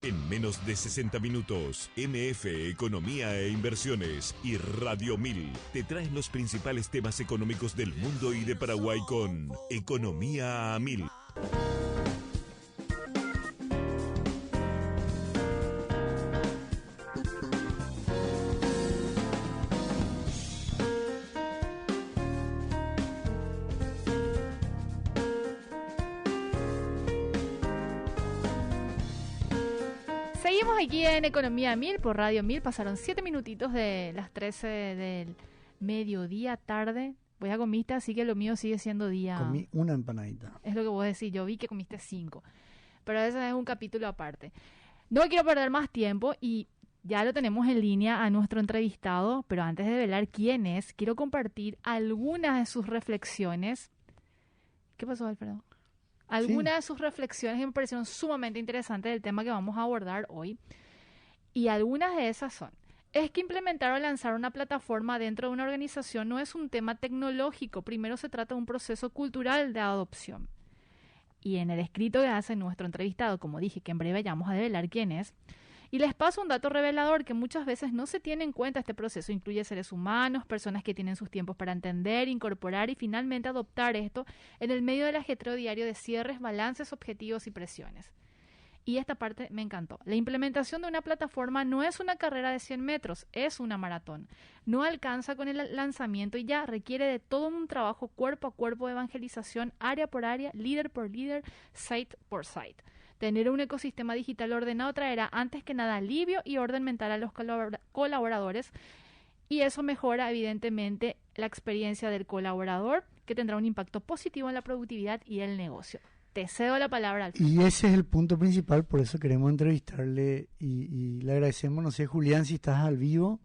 En menos de 60 minutos, MF Economía e Inversiones y Radio 1000 te traen los principales temas económicos del mundo y de Paraguay con Economía a 1000. Seguimos aquí en Economía 1000 por Radio 1000. Pasaron 7 minutitos de las 13 del mediodía, tarde. Voy a comiste, así que lo mío sigue siendo día. Comí una empanadita. Es lo que vos decís. Yo vi que comiste 5. Pero ese es un capítulo aparte. No quiero perder más tiempo y ya lo tenemos en línea a nuestro entrevistado. Pero antes de velar quién es, quiero compartir algunas de sus reflexiones. ¿Qué pasó, Alfredo? Algunas de sus reflexiones que me parecieron sumamente interesantes del tema que vamos a abordar hoy. Y algunas de esas son: es que implementar o lanzar una plataforma dentro de una organización no es un tema tecnológico. Primero se trata de un proceso cultural de adopción. Y en el escrito que hace nuestro entrevistado, como dije, que en breve ya vamos a develar quién es, y les paso un dato revelador que muchas veces no se tiene en cuenta. Este proceso incluye seres humanos, personas que tienen sus tiempos para entender, incorporar y finalmente adoptar esto en el medio del ajetreo diario de cierres, balances, objetivos y presiones. Y esta parte me encantó. La implementación de una plataforma no es una carrera de 100 metros, es una maratón. No alcanza con el lanzamiento y ya requiere de todo un trabajo cuerpo a cuerpo de evangelización, área por área, líder por líder, site por site. Tener un ecosistema digital ordenado traerá antes que nada alivio y orden mental a los colaboradores, y eso mejora evidentemente la experiencia del colaborador, que tendrá un impacto positivo en la productividad y el negocio. Te cedo la palabra, Alfredo. Y ese es el punto principal, por eso queremos entrevistarle y le agradecemos. No sé, Julián, si estás al vivo.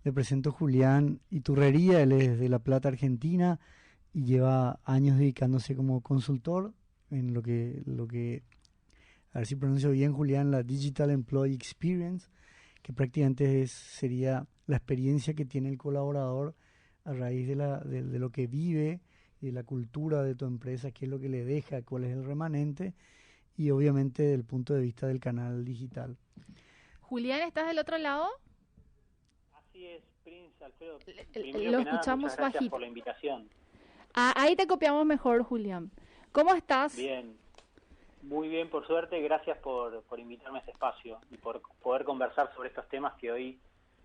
Le presento a Julián Iturrería. Él es de La Plata, Argentina, y lleva años dedicándose como consultor en lo que a ver si pronuncio bien, Julián, la Digital Employee Experience, que prácticamente sería la experiencia que tiene el colaborador a raíz de lo que vive y de la cultura de tu empresa, qué es lo que le deja, cuál es el remanente, y obviamente desde el punto de vista del canal digital. Julián, ¿estás del otro lado? Así es, Prince, Alfredo. Lo escuchamos muchas gracias bajito. por la invitación. Ahí te copiamos mejor, Julián. ¿Cómo estás? Bien, muy bien, por suerte. Gracias por invitarme a este espacio y por poder conversar sobre estos temas que hoy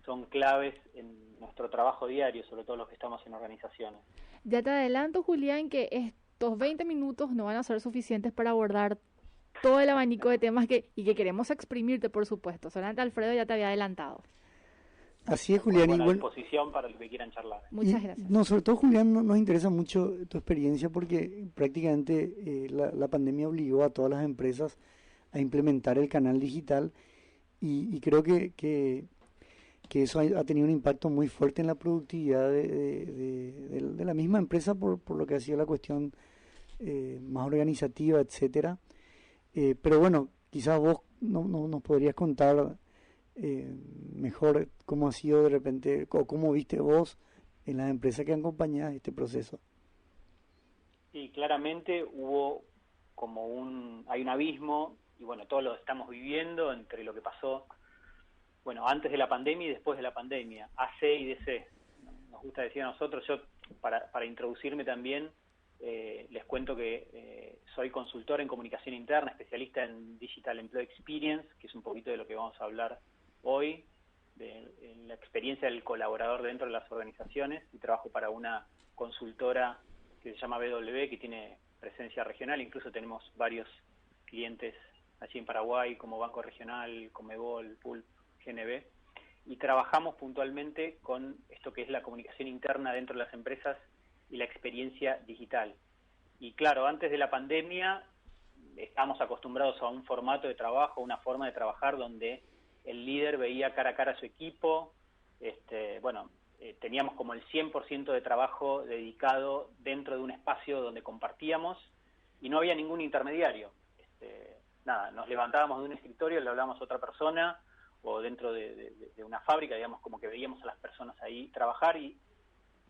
son claves en nuestro trabajo diario, sobre todo los que estamos en organizaciones. Ya te adelanto, Julián, que estos 20 minutos no van a ser suficientes para abordar todo el abanico de temas que queremos exprimirte, por supuesto. Solamente Alfredo ya te había adelantado. Así es, Julián. Bueno, a disposición para los que quieran charlar. Muchas gracias. No, sobre todo, Julián, nos interesa mucho tu experiencia porque prácticamente la pandemia obligó a todas las empresas a implementar el canal digital y creo que eso ha tenido un impacto muy fuerte en la productividad de la misma empresa por lo que ha sido la cuestión más organizativa, etcétera. Pero bueno, quizás vos nos podrías contar mejor cómo ha sido de repente, o cómo viste vos en las empresas que han acompañado este proceso. Sí, claramente hubo hay un abismo, y bueno, todos lo estamos viviendo entre lo que pasó, bueno, antes de la pandemia y después de la pandemia, AC y DC. Nos gusta decir a nosotros, yo para introducirme también, les cuento que soy consultor en comunicación interna, especialista en Digital Employee Experience, que es un poquito de lo que vamos a hablar hoy, de la experiencia del colaborador dentro de las organizaciones, y trabajo para una consultora que se llama BW, que tiene presencia regional. Incluso tenemos varios clientes allí en Paraguay, como Banco Regional, Comebol, Pulp, GNB, y trabajamos puntualmente con esto que es la comunicación interna dentro de las empresas y la experiencia digital. Y claro, antes de la pandemia estábamos acostumbrados a un formato de trabajo, una forma de trabajar donde el líder veía cara a cara a su equipo. Teníamos como el 100% de trabajo dedicado dentro de un espacio donde compartíamos y no había ningún intermediario. Nos levantábamos de un escritorio, le hablábamos a otra persona, o dentro de una fábrica, digamos, como que veíamos a las personas ahí trabajar y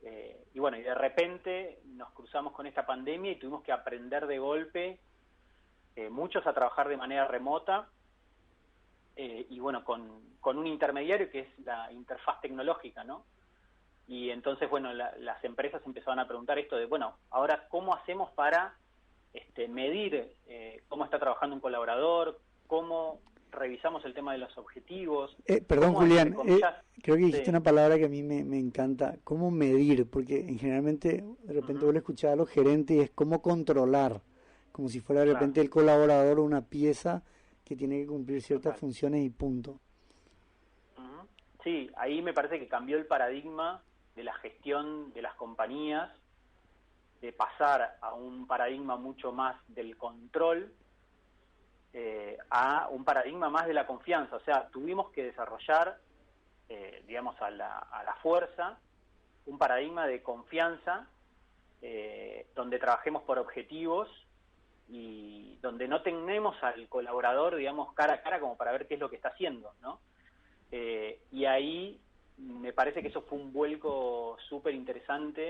de repente nos cruzamos con esta pandemia y tuvimos que aprender de golpe, muchos a trabajar de manera remota, y bueno, con un intermediario que es la interfaz tecnológica, ¿no? Y entonces, bueno, las empresas empezaban a preguntar esto de, bueno, ahora, ¿cómo hacemos para medir cómo está trabajando un colaborador? ¿Cómo revisamos el tema de los objetivos? Perdón, Julián, creo que dijiste Sí. una palabra que a mí me encanta. ¿Cómo medir? Porque generalmente, de repente vos le escuchás a los gerentes y es cómo controlar, como si fuera de repente el colaborador una pieza que tiene que cumplir ciertas funciones y punto. Sí, ahí me parece que cambió el paradigma de la gestión de las compañías, de pasar a un paradigma mucho más del control, a un paradigma más de la confianza. O sea, tuvimos que desarrollar, digamos, a la fuerza, un paradigma de confianza, donde trabajemos por objetivos y donde no tenemos al colaborador, digamos, cara a cara como para ver qué es lo que está haciendo, ¿no? Y ahí me parece que eso fue un vuelco súper interesante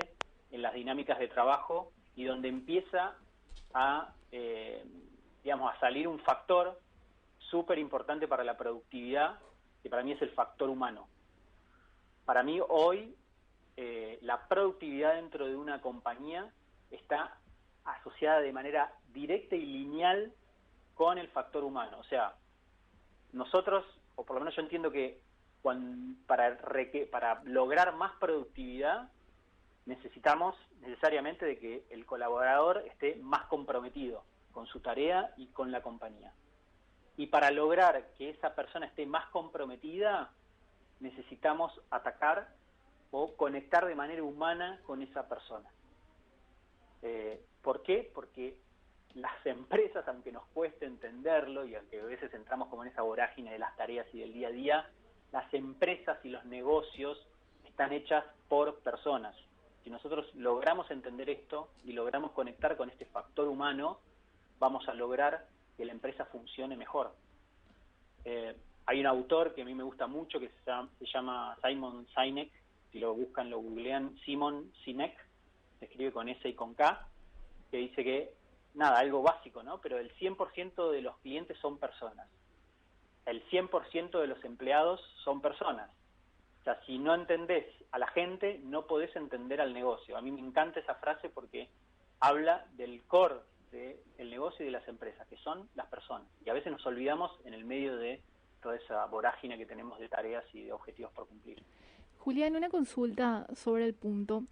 en las dinámicas de trabajo y donde empieza a, digamos, a salir un factor súper importante para la productividad, que para mí es el factor humano. Para mí hoy la productividad dentro de una compañía está asociada de manera directa y lineal con el factor humano. O sea, nosotros, o por lo menos yo entiendo que para lograr más productividad necesitamos necesariamente de que el colaborador esté más comprometido con su tarea y con la compañía. Y para lograr que esa persona esté más comprometida, necesitamos atacar o conectar de manera humana con esa persona. ¿Por qué? Porque las empresas, aunque nos cueste entenderlo y aunque a veces entramos como en esa vorágine de las tareas y del día a día, las empresas y los negocios están hechas por personas. Si nosotros logramos entender esto y logramos conectar con este factor humano, vamos a lograr que la empresa funcione mejor. Hay un autor que a mí me gusta mucho que se llama Simon Sinek, si lo buscan, lo googlean, Simon Sinek, se escribe con S y con K, que dice que, nada, algo básico, ¿no? Pero el 100% de los clientes son personas. El 100% de los empleados son personas. O sea, si no entendés a la gente, no podés entender al negocio. A mí me encanta esa frase porque habla del core del negocio y de las empresas, que son las personas. Y a veces nos olvidamos en el medio de toda esa vorágine que tenemos de tareas y de objetivos por cumplir. Julián, una consulta sobre el punto.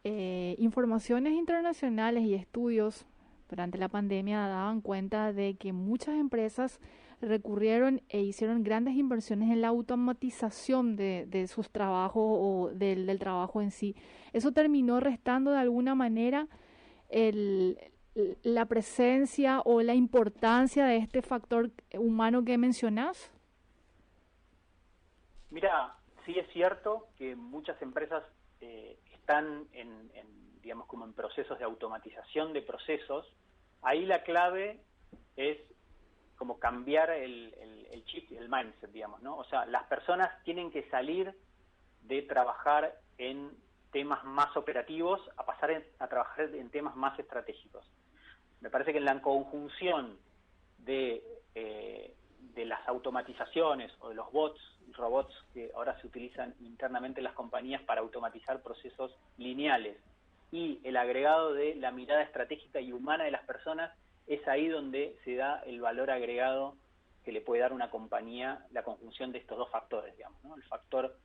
Informaciones internacionales y estudios durante la pandemia daban cuenta de que muchas empresas recurrieron e hicieron grandes inversiones en la automatización de sus trabajos o del trabajo en sí. Eso terminó restando de alguna manera la presencia o la importancia de este factor humano que mencionás. Mira, sí es cierto que muchas empresas están digamos, como en procesos de automatización de procesos. Ahí la clave es como cambiar el chip, el mindset, digamos, ¿no? O sea, las personas tienen que salir de trabajar en temas más operativos a pasar a trabajar en temas más estratégicos. Me parece que en la conjunción de las automatizaciones o de los robots que ahora se utilizan internamente en las compañías para automatizar procesos lineales y el agregado de la mirada estratégica y humana de las personas, es ahí donde se da el valor agregado que le puede dar una compañía, la conjunción de estos dos factores, digamos, ¿no? El factor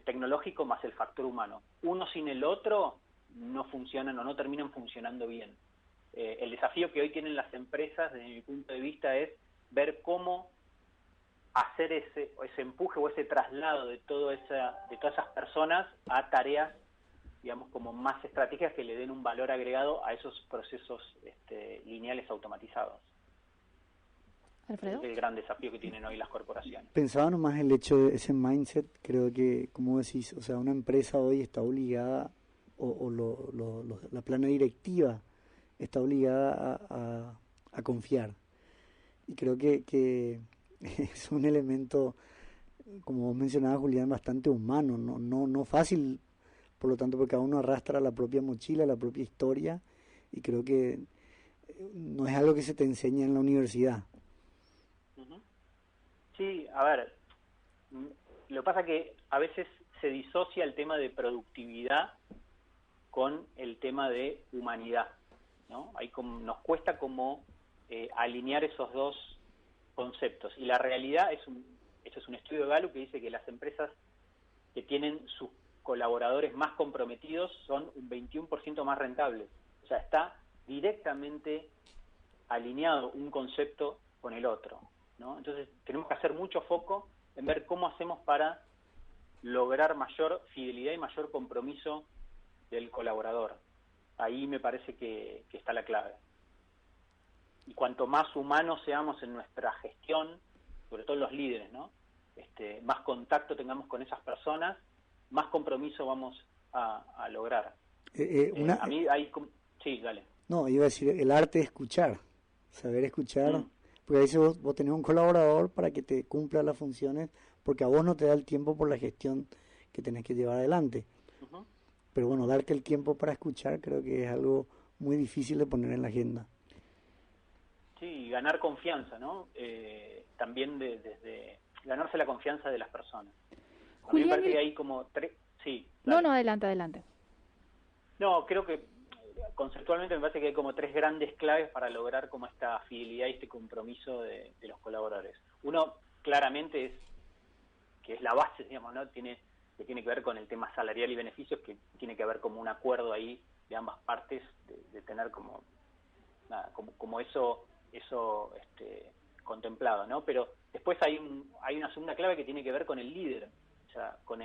tecnológico más el factor humano. Uno sin el otro no funcionan o no terminan funcionando bien. El desafío que hoy tienen las empresas, desde mi punto de vista, es ver cómo hacer ese empuje o ese traslado de todas esas personas a tareas, digamos, como más estratégicas que le den un valor agregado a esos procesos lineales automatizados. Alfredo. Es el gran desafío que tienen hoy las corporaciones. Pensaba nomás el hecho de ese mindset, creo que, como decís, o sea, una empresa hoy está obligada, la plana directiva está obligada a confiar. Y creo que es un elemento, como vos mencionabas, Julián, bastante humano, no fácil, por lo tanto, porque cada uno arrastra la propia mochila, la propia historia, y creo que no es algo que se te enseña en la universidad. Sí, a ver, lo que pasa es que a veces se disocia el tema de productividad con el tema de humanidad, ¿no? Nos cuesta como alinear esos dos conceptos. Y la realidad esto es un estudio de Gallup que dice que las empresas que tienen sus colaboradores más comprometidos son un 21% más rentables. O sea, está directamente alineado un concepto con el otro, ¿no? Entonces tenemos que hacer mucho foco en ver cómo hacemos para lograr mayor fidelidad y mayor compromiso del colaborador. Ahí me parece que está la clave. Y cuanto más humanos seamos en nuestra gestión, sobre todo los líderes, ¿no? Más contacto tengamos con esas personas, más compromiso vamos a lograr. A mí hay... Sí, dale. No, iba a decir el arte de escuchar, saber escuchar, porque a veces vos tenés un colaborador para que te cumpla las funciones, porque a vos no te da el tiempo por la gestión que tenés que llevar adelante. Uh-huh. Pero bueno, darte el tiempo para escuchar creo que es algo muy difícil de poner en la agenda. Sí, ganar confianza, ¿no? También desde ganarse la confianza de las personas. A mí me parece que hay como tres... Sí, dale. No, adelante. No, creo que conceptualmente me parece que hay como tres grandes claves para lograr como esta fidelidad y este compromiso de los colaboradores. Uno, claramente, que es la base, digamos, ¿no? Que tiene que ver con el tema salarial y beneficios, que tiene que haber como un acuerdo ahí de ambas partes, de tener como eso contemplado, ¿no? Pero después hay una segunda clave que tiene que ver con el líder, o sea, con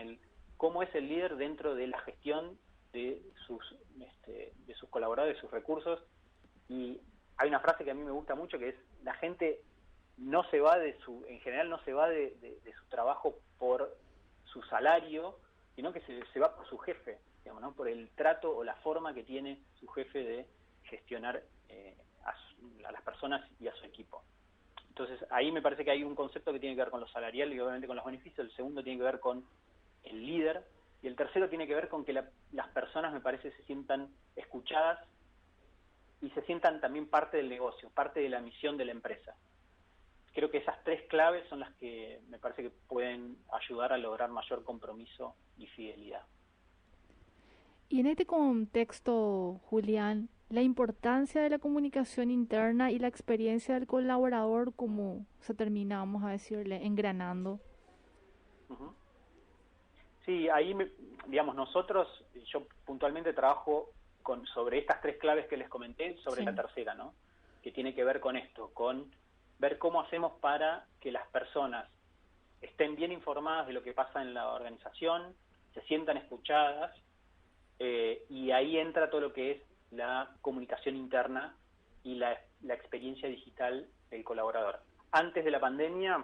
cómo es el líder dentro de la gestión de sus colaboradores, de sus recursos. Y hay una frase que a mí me gusta mucho, que es: la gente no se va en general no se va de su trabajo por su salario, sino que se va por su jefe, digamos, ¿no? Por el trato o la forma que tiene su jefe de gestionar a las personas y a su equipo. Entonces ahí me parece que hay un concepto que tiene que ver con lo salarial y obviamente con los beneficios. El segundo tiene que ver con el líder, y el tercero tiene que ver con que las personas, me parece, se sientan escuchadas y se sientan también parte del negocio, parte de la misión de la empresa. Creo que esas tres claves son las que me parece que pueden ayudar a lograr mayor compromiso y fidelidad. Y en este contexto, Julián, la importancia de la comunicación interna y la experiencia del colaborador, ¿cómo se termina, vamos a decirle, engranando? Uh-huh. Sí, ahí, digamos, yo puntualmente trabajo sobre estas tres claves que les comenté, sobre la tercera, ¿no? Que tiene que ver con esto, con ver cómo hacemos para que las personas estén bien informadas de lo que pasa en la organización, se sientan escuchadas, y ahí entra todo lo que es la comunicación interna y la experiencia digital del colaborador. Antes de la pandemia,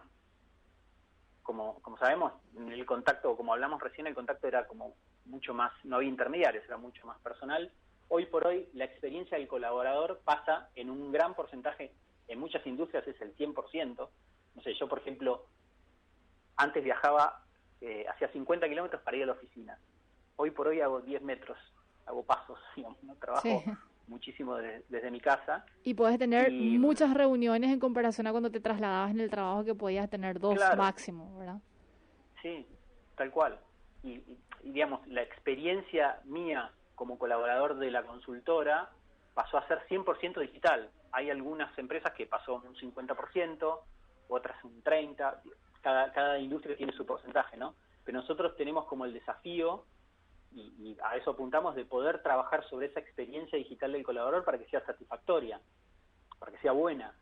como sabemos, el contacto, como hablamos recién, el contacto era como mucho más, no había intermediarios, era mucho más personal. Hoy por hoy la experiencia del colaborador pasa en un gran porcentaje, en muchas industrias es el 100%. No sé, yo por ejemplo, antes viajaba, hacía 50 kilómetros para ir a la oficina. Hoy por hoy hago 10 metros, hago pasos, digamos, ¿no? Trabajo muchísimo desde mi casa. Y puedes tener muchas reuniones en comparación a cuando te trasladabas en el trabajo, que podías tener 2 máximo, ¿verdad? Sí, tal cual. Y digamos, la experiencia mía como colaborador de la consultora pasó a ser 100% digital. Hay algunas empresas que pasó un 50%, otras un 30%, cada industria tiene su porcentaje, ¿no? Pero nosotros tenemos como el desafío, y a eso apuntamos, de poder trabajar sobre esa experiencia digital del colaborador para que sea satisfactoria, para que sea buena.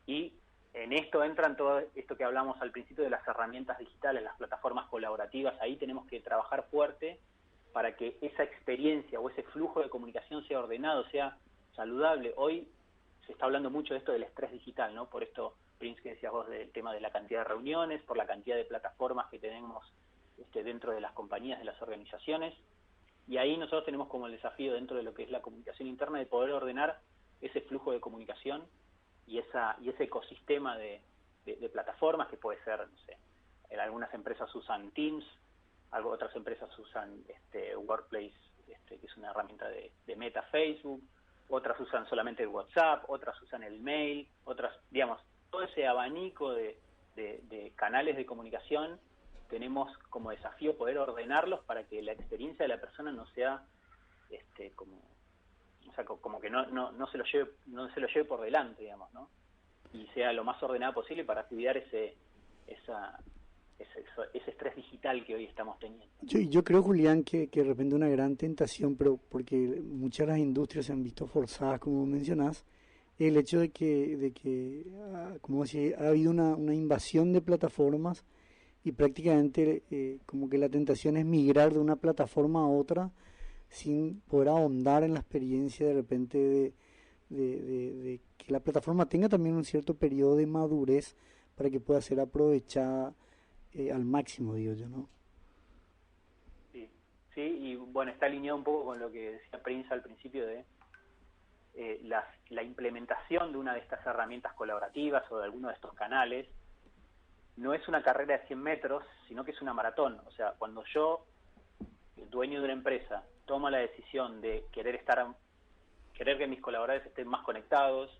Y en esto entran todo esto que hablamos al principio de las herramientas digitales, las plataformas colaborativas. Ahí tenemos que trabajar fuerte para que esa experiencia o ese flujo de comunicación sea ordenado, sea saludable. Hoy se está hablando mucho de esto del estrés digital, ¿no? Por esto, Prince, que decías vos, del tema de la cantidad de reuniones, por la cantidad de plataformas que tenemos dentro de las compañías, de las organizaciones. Y ahí nosotros tenemos como el desafío, dentro de lo que es la comunicación interna, de poder ordenar ese flujo de comunicación y ese ecosistema de plataformas, que puede ser, no sé, en algunas empresas usan Teams, otras empresas usan Workplace, que es una herramienta de Meta, Facebook, otras usan solamente el WhatsApp, otras usan el mail, otras, digamos, todo ese abanico de canales de comunicación tenemos como desafío poder ordenarlos para que la experiencia de la persona no sea como que no se lo lleve por delante, digamos, ¿no? Y sea lo más ordenada posible para cuidar ese estrés digital que hoy estamos teniendo. Yo creo, Julián, que de repente una gran tentación, pero porque muchas de las industrias se han visto forzadas, como mencionás, el hecho de que como si ha habido una invasión de plataformas y prácticamente como que la tentación es migrar de una plataforma a otra sin poder ahondar en la experiencia de repente de que la plataforma tenga también un cierto periodo de madurez para que pueda ser aprovechada al máximo, digo yo, ¿no? Sí, y bueno, está alineado un poco con lo que decía Prince al principio de la implementación de una de estas herramientas colaborativas o de alguno de estos canales. No es una carrera de 100 metros, sino que es una maratón. O sea, cuando yo, el dueño de una empresa, tomo la decisión de querer que mis colaboradores estén más conectados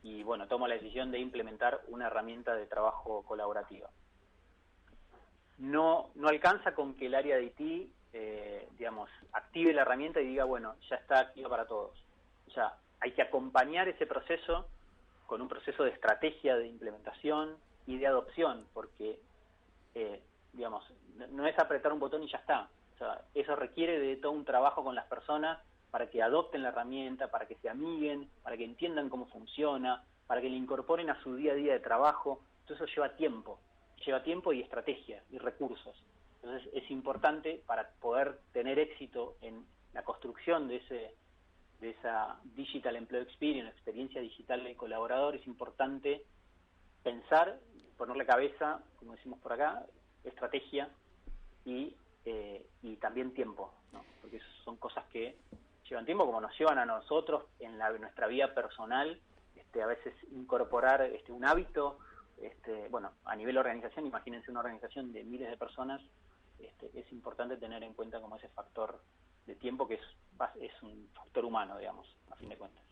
y, bueno, tomo la decisión de implementar una herramienta de trabajo colaborativa. No alcanza con que el área de IT, active la herramienta y diga, bueno, ya está activa para todos. O sea, hay que acompañar ese proceso con un proceso de estrategia de implementación y de adopción, porque, no es apretar un botón y ya está. O sea, eso requiere de todo un trabajo con las personas para que adopten la herramienta, para que se amiguen, para que entiendan cómo funciona, para que la incorporen a su día a día de trabajo. Todo eso lleva tiempo y estrategia y recursos. Entonces es importante para poder tener éxito en la construcción de esa Digital Employee Experience, experiencia digital del colaborador, es importante pensar, ponerle cabeza, como decimos por acá, estrategia y también tiempo, ¿no? Porque son cosas que llevan tiempo, como nos llevan a nosotros en nuestra vida personal, a veces incorporar un hábito. A nivel organización, imagínense una organización de miles de personas, es importante tener en cuenta como ese factor de tiempo que es un factor humano, digamos, a fin de cuentas.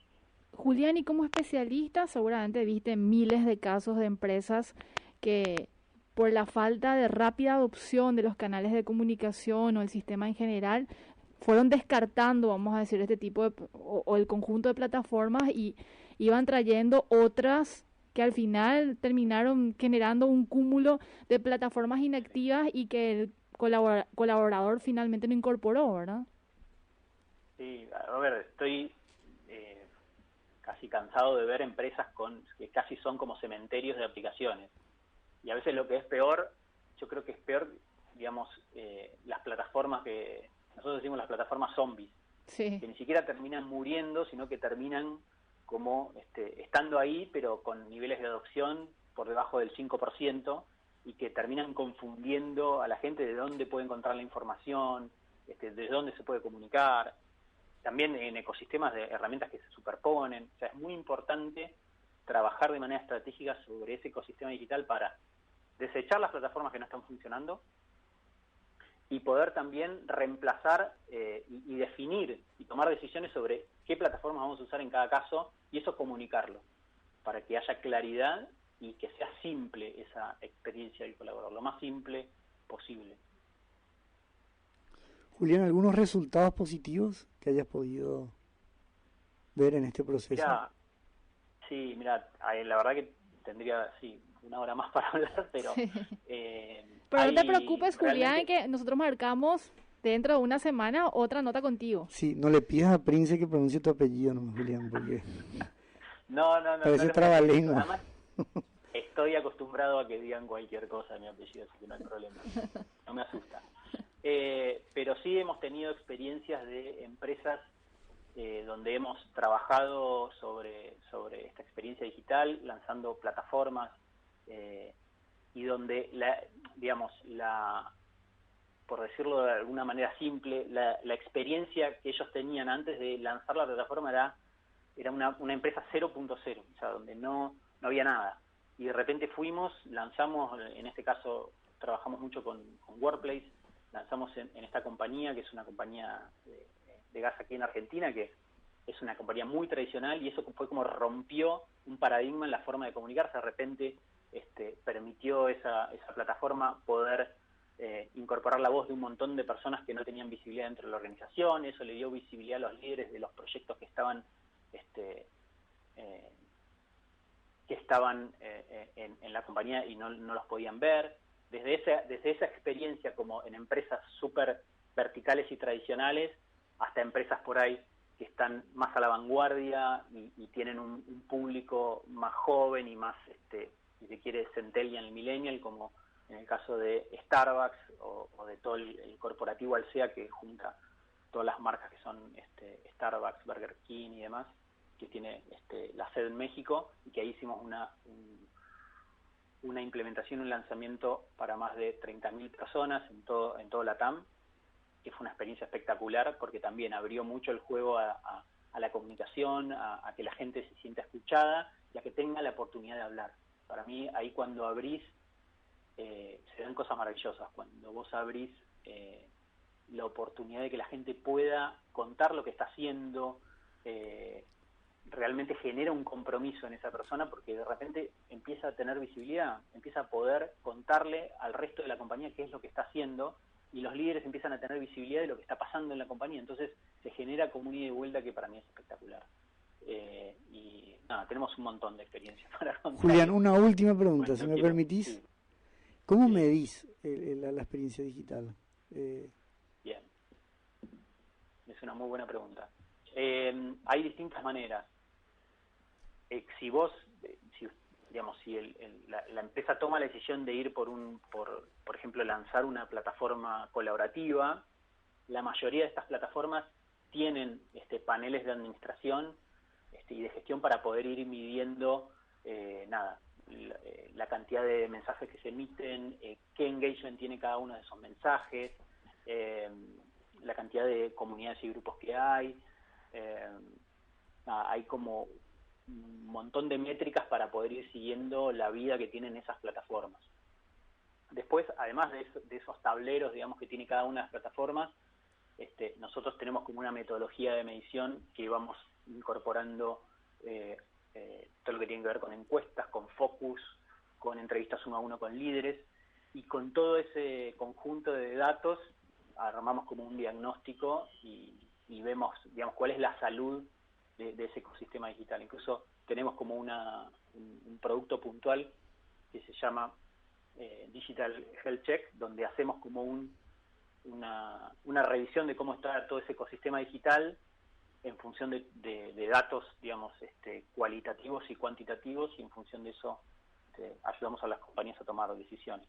Julián, y como especialista, seguramente viste miles de casos de empresas que por la falta de rápida adopción de los canales de comunicación o el sistema en general, fueron descartando, vamos a decir, este tipo de, o el conjunto de plataformas y iban trayendo otras que al final terminaron generando un cúmulo de plataformas inactivas y que el colaborador finalmente no incorporó, ¿verdad? Sí, a ver, estoy casi cansado de ver empresas que casi son como cementerios de aplicaciones. Y a veces lo que es peor, yo creo que es peor, las plataformas nosotros decimos las plataformas zombies, sí, que ni siquiera terminan muriendo, sino que terminan como estando ahí, pero con niveles de adopción por debajo del 5%, y que terminan confundiendo a la gente de dónde puede encontrar la información, de dónde se puede comunicar, también en ecosistemas de herramientas que se superponen. O sea, es muy importante trabajar de manera estratégica sobre ese ecosistema digital para desechar las plataformas que no están funcionando y poder también reemplazar y definir y tomar decisiones sobre qué plataformas vamos a usar en cada caso, y eso comunicarlo, para que haya claridad y que sea simple esa experiencia del colaborador, lo más simple posible. Julián, ¿algunos resultados positivos que hayas podido ver en este proceso? Mira, la verdad que tendría, una hora más para hablar, pero... Sí. Pero no te preocupes, Julián, que nosotros marcamos dentro de una semana otra nota contigo. Sí, no le pidas a Prince que pronuncie tu apellido, no, Julián, porque... No. Parece trabalengua. Además, estoy acostumbrado a que digan cualquier cosa de mi apellido, así que no hay problema. No me asusta. Pero sí hemos tenido experiencias de empresas donde hemos trabajado sobre esta experiencia digital, lanzando plataformas y donde por decirlo de alguna manera simple, la experiencia que ellos tenían antes de lanzar la plataforma era una empresa 0.0, o sea, donde no había nada. Y de repente lanzamos, en este caso trabajamos mucho con Workplace, lanzamos en esta compañía, que es una compañía de gas aquí en Argentina, que es una compañía muy tradicional, y eso fue como rompió un paradigma en la forma de comunicarse. De repente permitió esa plataforma poder incorporar la voz de un montón de personas que no tenían visibilidad dentro de la organización. Eso le dio visibilidad a los líderes de los proyectos que estaban en la compañía y no los podían ver. Desde esa experiencia, como en empresas súper verticales y tradicionales, hasta empresas por ahí que están más a la vanguardia y tienen un público más joven y más, si se quiere, centennial, millennial, como en el caso de Starbucks o de todo el corporativo Alsea, que junta todas las marcas que son Starbucks, Burger King y demás, que tiene la sede en México, y que ahí hicimos una implementación, un lanzamiento para más de 30.000 personas en todo LATAM, que fue una experiencia espectacular, porque también abrió mucho el juego a la comunicación, a que la gente se sienta escuchada y a que tenga la oportunidad de hablar. Para mí, ahí cuando abrís, se dan cosas maravillosas. Cuando vos abrís la oportunidad de que la gente pueda contar lo que está haciendo, realmente genera un compromiso en esa persona, porque de repente empieza a tener visibilidad, empieza a poder contarle al resto de la compañía qué es lo que está haciendo, y los líderes empiezan a tener visibilidad de lo que está pasando en la compañía. Entonces se genera como un ida y vuelta que para mí es espectacular. Y nada, tenemos un montón de experiencias para contar. Julián, una última pregunta, si me permitís. Sí. ¿Cómo medís la experiencia digital? Bien, es una muy buena pregunta. Hay distintas maneras. Si la empresa toma la decisión de ir por ejemplo, lanzar una plataforma colaborativa, la mayoría de estas plataformas tienen paneles de administración y de gestión para poder ir midiendo la cantidad de mensajes que se emiten, qué engagement tiene cada uno de esos mensajes, la cantidad de comunidades y grupos que hay. Hay como un montón de métricas para poder ir siguiendo la vida que tienen esas plataformas. Después, además de esos tableros, digamos, que tiene cada una de las plataformas, nosotros tenemos como una metodología de medición que vamos incorporando todo lo que tiene que ver con encuestas, con focus, con entrevistas 1 a 1 con líderes, y con todo ese conjunto de datos armamos como un diagnóstico y vemos, digamos, cuál es la salud de ese ecosistema digital. Incluso tenemos como un producto puntual que se llama Digital Health Check, donde hacemos como una revisión de cómo está todo ese ecosistema digital en función de datos, digamos, cualitativos y cuantitativos, y en función de eso ayudamos a las compañías a tomar decisiones.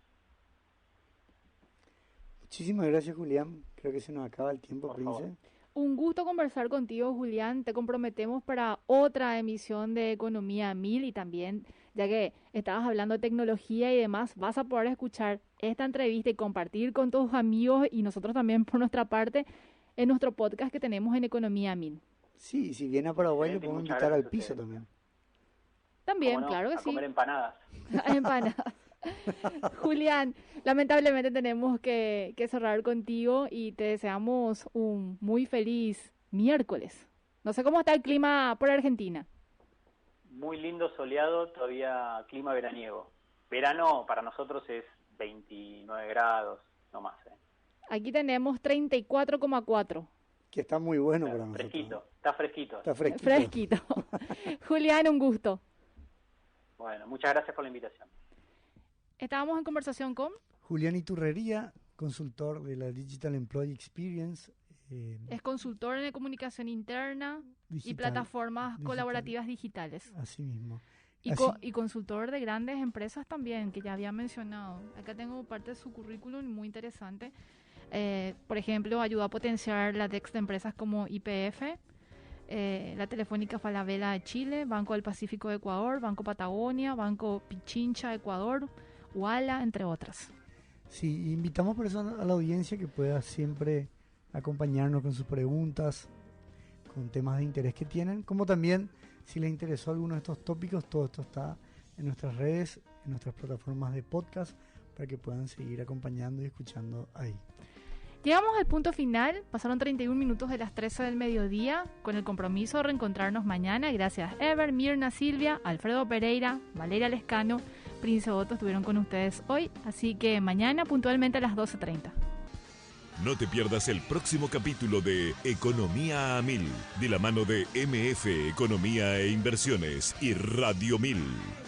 Muchísimas gracias, Julián. Creo que se nos acaba el tiempo, Prince. Un gusto conversar contigo, Julián. Te comprometemos para otra emisión de Economía 1000, y también, ya que estabas hablando de tecnología y demás, vas a poder escuchar esta entrevista y compartir con tus amigos, y nosotros también por nuestra parte, en nuestro podcast que tenemos en Economía 1000. Sí, si viene a Paraguay, lo podemos invitar al piso también. También, no, claro que a sí. Comer empanadas. Empanadas. Julián, lamentablemente tenemos que cerrar contigo, y te deseamos un muy feliz miércoles. No sé cómo está el clima por Argentina. Muy lindo, soleado, todavía clima veraniego. Verano para nosotros es 29 grados, no más. Aquí tenemos 34,4. Que está muy bueno para nosotros. Fresquito, está fresquito. Está fresquito. Fresquito. Julián, un gusto. Bueno, muchas gracias por la invitación. Estábamos en conversación con Julián Iturrería, consultor de la Digital Employee Experience. Es consultor en comunicación interna Digital, y plataformas digital. Colaborativas digitales. Así mismo. Y consultor de grandes empresas también, que ya había mencionado. Acá tengo parte de su currículum muy interesante. Por ejemplo, ayudó a potenciar la DEX de empresas como YPF, la Telefónica Falabella de Chile, Banco del Pacífico de Ecuador, Banco Patagonia, Banco Pichincha de Ecuador, UALA, entre otras. Sí, invitamos por eso a la audiencia que pueda siempre acompañarnos con sus preguntas, con temas de interés que tienen, como también si les interesó alguno de estos tópicos, todo esto está en nuestras redes, en nuestras plataformas de podcast, para que puedan seguir acompañando y escuchando ahí. Llegamos al punto final, pasaron 31 minutos de las 13 del mediodía, con el compromiso de reencontrarnos mañana. Gracias Ever, Mirna, Silvia, Alfredo Pereira, Valeria Lescano Prince Otto estuvieron con ustedes hoy, así que mañana puntualmente a las 12:30. No te pierdas el próximo capítulo de Economía a Mil, de la mano de MF Economía e Inversiones y Radio 1000.